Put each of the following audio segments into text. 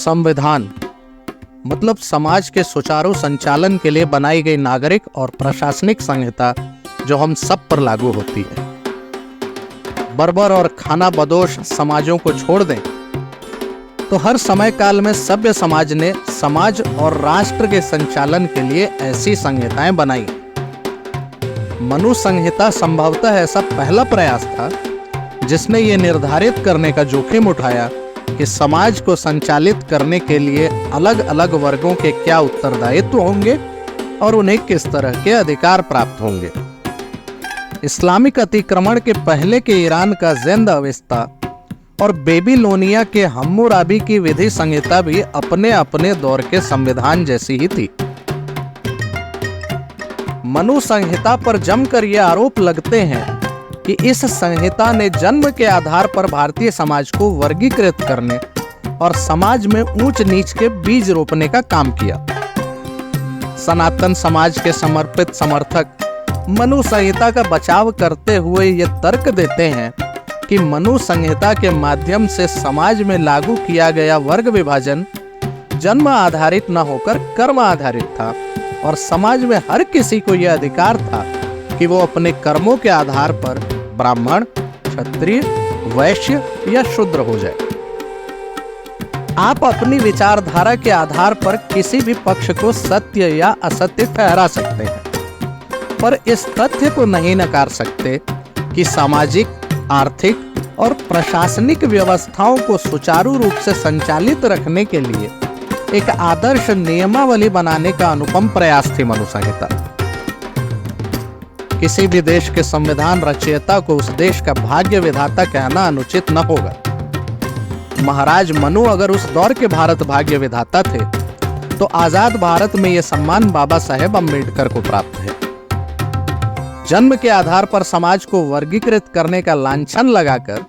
संविधान मतलब समाज के सुचारू संचालन के लिए बनाई गई नागरिक और प्रशासनिक संहिता जो हम सब पर लागू होती है। बर्बर और खानाबदोश समाजों को छोड़ दें तो हर समय काल में सभ्य समाज ने समाज और राष्ट्र के संचालन के लिए ऐसी संहिताएं बनाई। मनु संहिता संभवतः ऐसा पहला प्रयास था जिसने ये निर्धारित करने का जोखिम उठाया कि समाज को संचालित करने के लिए अलग अलग वर्गों के क्या उत्तरदायित्व होंगे और उन्हें किस तरह के अधिकार प्राप्त होंगे। इस्लामिक अतिक्रमण के पहले के ईरान का ज़ेंद अवेस्ता और बेबीलोनिया के हम्मुराबी की विधि संहिता भी अपने अपने दौर के संविधान जैसी ही थी। मनु संहिता पर जमकर ये आरोप लगते हैं कि इस संहिता ने जन्म के आधार पर भारतीय समाज को वर्गीकृत करने और समाज में ऊंच नीच के बीज रोपने का काम किया। सनातन समाज के समर्पित समर्थक मनु संहिता का बचाव करते हुए ये तर्क देते हैं कि मनु संहिता के माध्यम से समाज में लागू किया गया वर्ग विभाजन जन्म आधारित न होकर कर्म आधारित था और समाज में हर किसी को यह अधिकार था कि वो अपने कर्मों के आधार पर ब्राह्मण, क्षत्रिय, वैश्य या शूद्र हो जाए। आप अपनी विचारधारा के आधार पर किसी भी पक्ष को सत्य या असत्य ठहरा सकते हैं, पर इस तथ्य को नहीं नकार सकते कि सामाजिक, आर्थिक और प्रशासनिक व्यवस्थाओं को सुचारू रूप से संचालित रखने के लिए एक आदर्श नियमावली बनाने का अनुपम प्रयास थी मनु संहिता। किसी भी देश के संविधान रचयिता को उस देश का भाग्य विधाता कहना अनुचित न होगा। महाराज मनु अगर उस दौर के भारत भाग्य विधाता थे तो आजाद भारत में यह सम्मान बाबा साहेब अम्बेडकर को प्राप्त है। जन्म के आधार पर समाज को वर्गीकृत करने का लांछन लगाकर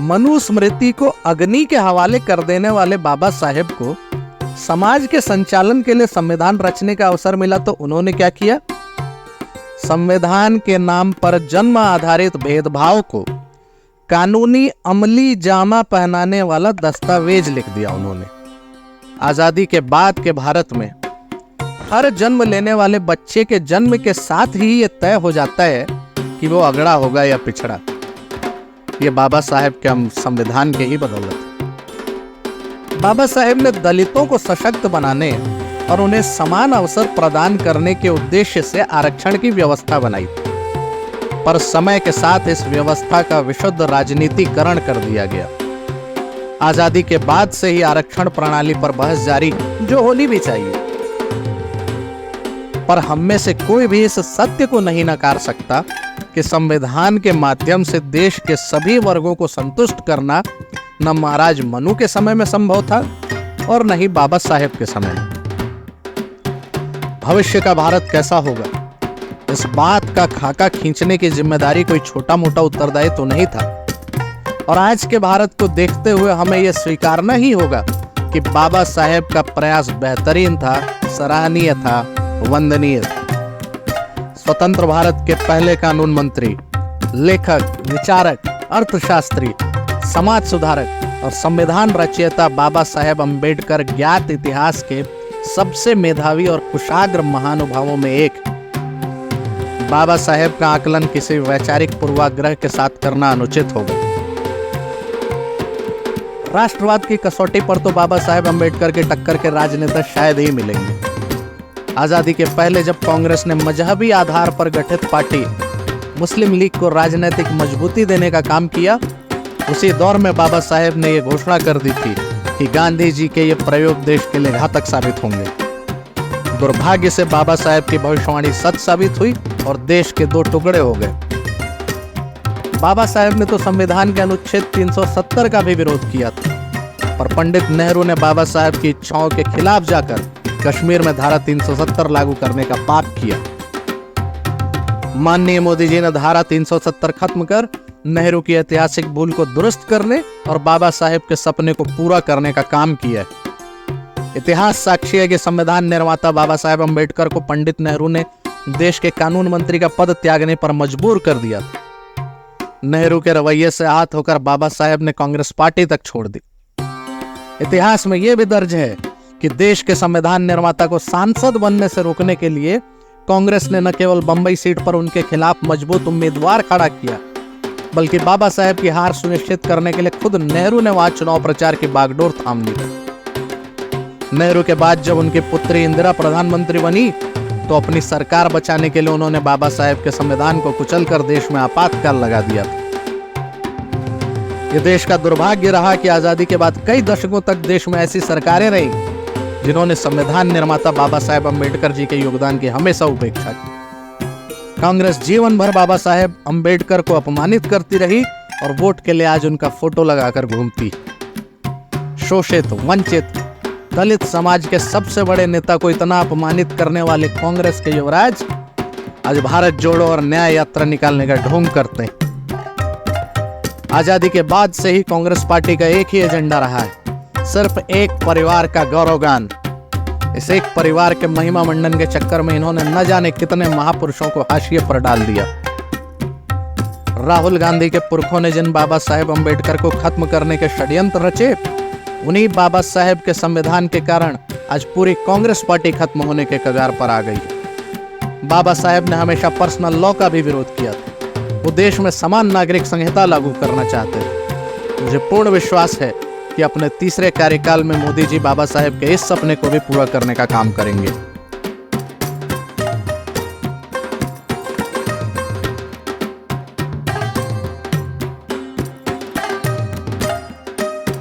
मनु स्मृति को अग्नि के हवाले कर देने वाले बाबा साहेब को समाज के संचालन के लिए संविधान रचने का अवसर मिला तो उन्होंने क्या किया? संविधान के नाम पर जन्म आधारित भेदभाव को कानूनी अमली जामा पहनाने वाला दस्तावेज लिख दिया उन्होंने। आजादी के बाद के भारत में हर जन्म लेने वाले बच्चे के जन्म के साथ ही ये तय हो जाता है कि वो अगड़ा होगा या पिछड़ा। ये बाबा साहेब के हम संविधान के ही बदौलत। बाबा साहेब ने दलितों को सशक्त बनाने और उन्हें समान अवसर प्रदान करने के उद्देश्य से आरक्षण की व्यवस्था बनाई, पर समय के साथ इस व्यवस्था का विशुद्ध राजनीतिकरण कर दिया गया। आजादी के बाद से ही आरक्षण प्रणाली पर बहस जारी जो होनी भी चाहिए, पर हम में से कोई भी इस सत्य को नहीं नकार सकता कि संविधान के माध्यम से देश के सभी वर्गों को संतुष्ट करना न महाराज मनु के समय में संभव था और न ही बाबा साहेब के समय में। भविष्य का भारत कैसा होगा, इस बात का खाका खींचने की जिम्मेदारी कोई छोटा मोटा उत्तरदायित्व तो नहीं था, और आज के भारत को देखते हुए हमें यह स्वीकारना ही होगा कि बाबा साहेब का प्रयास बेहतरीन था, सराहनीय था, वंदनीय। स्वतंत्र भारत के पहले कानून मंत्री, लेखक, विचारक, अर्थशास्त्री, समाज सुधारक और संविधान रचयिता बाबा साहेब अम्बेडकर ज्ञात इतिहास के सबसे मेधावी और कुशाग्र महानुभावों में एक। बाबा साहेब का आकलन किसी वैचारिक पूर्वाग्रह के साथ करना अनुचित होगा। राष्ट्रवाद की कसौटी पर तो बाबा साहेब अम्बेडकर के टक्कर के राजनेता शायद ही मिलेंगे। आजादी के पहले जब कांग्रेस ने मजहबी आधार पर गठित पार्टी मुस्लिम लीग को राजनीतिक मजबूती देने का काम किया, उसी दौर में बाबा साहेब ने यह घोषणा कर दी थी कि गांधी जी के ये प्रयोग देश के लिए घातक साबित होंगे। दुर्भाग्य से बाबा साहेब की भविष्यवाणी सच साबित हुई और देश के दो टुकड़े हो गए। बाबा साहेब ने तो संविधान के अनुच्छेद 370 का भी विरोध किया था, पर पंडित नेहरू ने बाबा साहेब की इच्छाओं के खिलाफ जाकर कश्मीर में धारा 370 लागू करने का पाप किया। माननीय मोदी जी ने धारा 370 खत्म कर नेहरू की ऐतिहासिक भूल को दुरुस्त करने और बाबा साहेब के सपने को पूरा करने का काम किया है। इतिहास साक्षी है कि संविधान निर्माता बाबा साहेब अम्बेडकर को पंडित नेहरू ने देश के कानून मंत्री का पद त्यागने पर मजबूर कर दिया था। नेहरू के रवैये से आहत होकर बाबा साहेब ने कांग्रेस पार्टी तक छोड़ दी। इतिहास में यह भी दर्ज है कि देश के संविधान निर्माता को सांसद बनने से रोकने के लिए कांग्रेस ने न केवल बंबई सीट पर उनके खिलाफ मजबूत उम्मीदवार खड़ा किया, बल्कि बाबा साहेब की हार सुनिश्चित करने के लिए खुद नेहरू ने वहां चुनाव प्रचार की बागडोर थाम ली थी। नेहरू के बाद जब उनकी पुत्री इंदिरा प्रधानमंत्री बनी तो अपनी सरकार बचाने के लिए उन्होंने बाबा साहेब के संविधान को कुचलकर देश में आपातकाल लगा दिया था। यह देश का दुर्भाग्य रहा कि आजादी के बाद कई दशकों तक देश में ऐसी सरकारें रही जिन्होंने संविधान निर्माता बाबा साहेब अम्बेडकर जी के योगदान की हमेशा उपेक्षा की। कांग्रेस जीवन भर बाबा साहेब अम्बेडकर को अपमानित करती रही और वोट के लिए आज उनका फोटो लगाकर घूमती। शोषित, वंचित, दलित समाज के सबसे बड़े नेता को इतना अपमानित करने वाले कांग्रेस के युवराज आज भारत जोड़ो और न्याय यात्रा निकालने का ढोंग करते हैं। आजादी के बाद से ही कांग्रेस पार्टी का एक ही एजेंडा रहा है, सिर्फ एक परिवार का गौरवगान। इस एक परिवार के महिमा मंडन के चक्कर में इन्होंने न जाने कितने महापुरुषों को हाशिए पर डाल दिया। राहुल गांधी के पुरखों ने जिन बाबा साहेब अम्बेडकर को खत्म करने के षड्यंत्र रचे, उन्हीं बाबा साहेब के संविधान के कारण आज पूरी कांग्रेस पार्टी खत्म होने के कगार पर आ गई है। बाबा साहेब ने हमेशा पर्सनल लॉ का भी विरोध किया था। वो देश में समान नागरिक संहिता लागू करना चाहते थे। मुझे पूर्ण विश्वास है कि अपने तीसरे कार्यकाल में मोदी जी बाबा साहेब के इस सपने को भी पूरा करने का काम करेंगे।